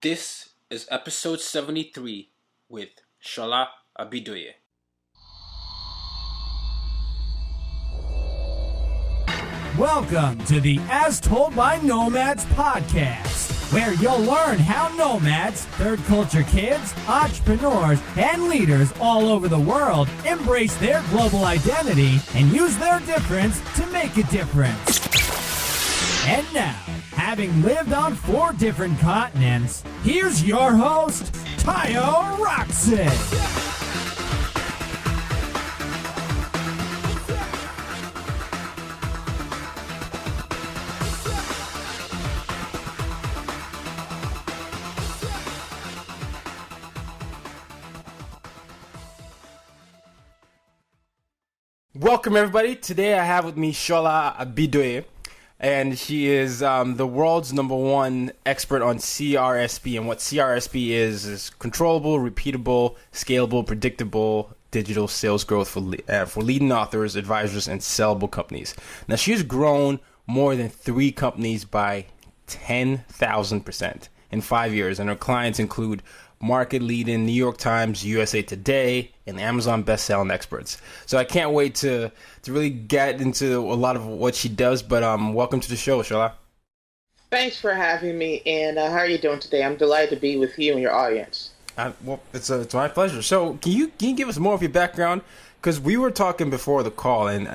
This is episode 73 with Shola Abidoye. Welcome to the As Told by Nomads podcast, where you'll learn how nomads, third culture kids, entrepreneurs, and leaders all over the world embrace their global identity and use their difference to make a difference. And now, having lived on 4 different continents, here's your host, Rockson. Welcome everybody. Today I have with me Shola Abidoye, and she is the world's #1 expert on CRSP. And what CRSP is controllable, repeatable, scalable, predictable digital sales growth for leading authors, advisors, and sellable companies. Now she's grown more than 3 companies by 10,000% in 5 years, and her clients include market-leading New York Times, USA Today, and Amazon best-selling experts. So I can't wait to really get into a lot of what she does, but welcome to the show, Shola. Thanks for having me, and how are you doing today? I'm delighted to be with you and your audience. Well, it's my pleasure. So can you give us more of your background? Because we were talking before the call, and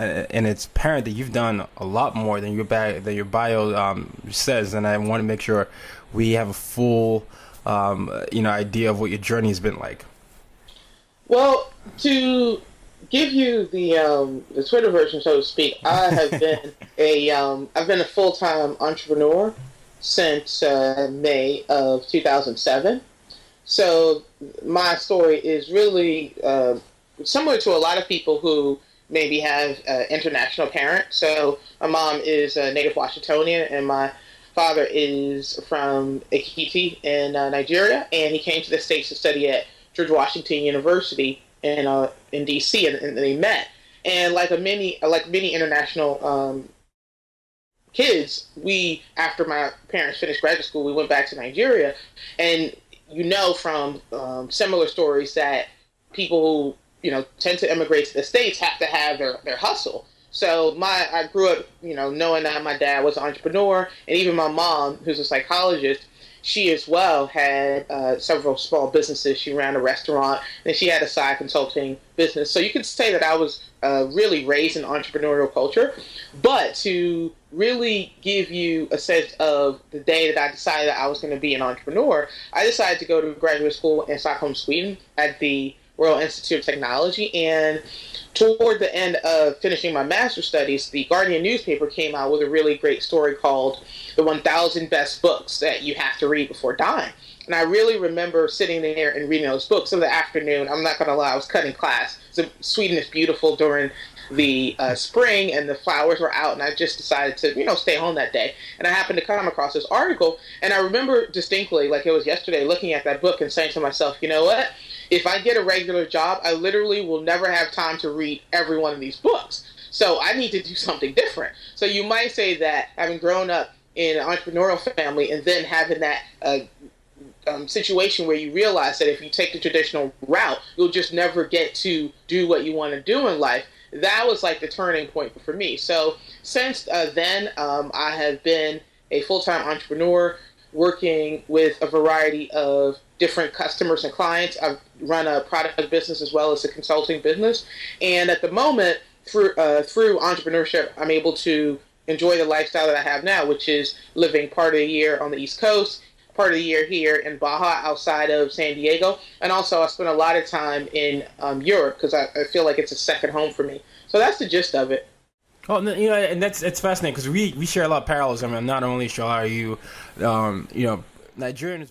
it's apparent that you've done a lot more than your bio says, and I want to make sure we have a full idea of what your journey has been like. Well, to give you the Twitter version, so to speak, I have been I've been a full-time entrepreneur since May of 2007. So my story is really similar to a lot of people who maybe have international parents. So my mom is a native Washingtonian, and my father is from Ekiti in Nigeria, and he came to the States to study at George Washington University in D.C. and they met. And like many international kids, we, after my parents finished graduate school, we went back to Nigeria. And from similar stories that people who tend to immigrate to the States have to have their hustle. So I grew up, knowing that my dad was an entrepreneur, and even my mom, who's a psychologist, she as well had several small businesses. She ran a restaurant, and she had a side consulting business. So you could say that I was really raised in entrepreneurial culture. But to really give you a sense of the day that I decided that I was going to be an entrepreneur, I decided to go to graduate school in Stockholm, Sweden, at the Royal Institute of Technology. And toward the end of finishing my master's studies, the Guardian newspaper came out with a really great story called The 1,000 Best Books That You Have to Read Before Dying. And I really remember sitting there and reading those books. In the afternoon, I'm not going to lie, I was cutting class. So Sweden is beautiful during the spring, and the flowers were out, and I just decided to, stay home that day. And I happened to come across this article, and I remember distinctly, like it was yesterday, looking at that book and saying to myself, you know what? If I get a regular job, I literally will never have time to read every one of these books. So I need to do something different. So you might say that having grown up in an entrepreneurial family and then having that situation where you realize that if you take the traditional route, you'll just never get to do what you want to do in life, that was like the turning point for me. So since then, I have been a full-time entrepreneur working with a variety of different customers and clients. I've run a product business as well as a consulting business. And at the moment, through entrepreneurship, I'm able to enjoy the lifestyle that I have now, which is living part of the year on the East Coast, part of the year here in Baja outside of San Diego. And also I spend a lot of time in Europe because I feel like it's a second home for me. So that's the gist of it. Oh, and it's fascinating because we share a lot of parallels. I mean, not only are you, Nigerian,